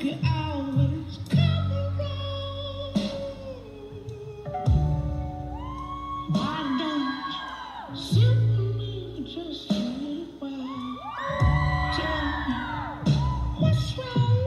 could always come around. Why don't you sit with me for just a little while? Tell me what's wrong.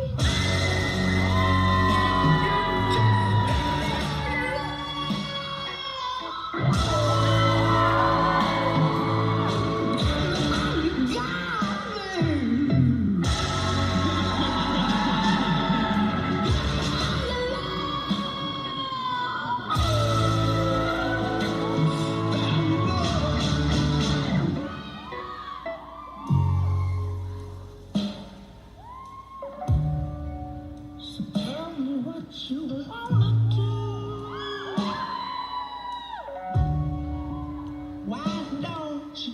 Tell me what you wanna do. Why don't you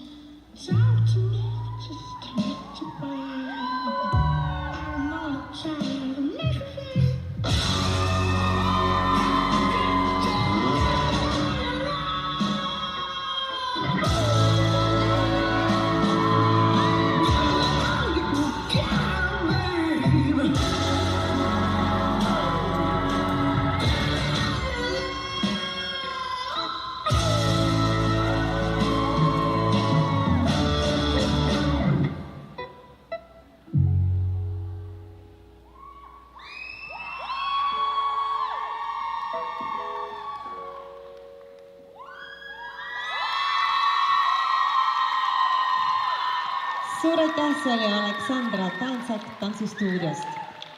talk to me just a little while? I'm only trying to make a feel. Suur aitäh, see oli Aleksandra Tansak Tantsustuudiost.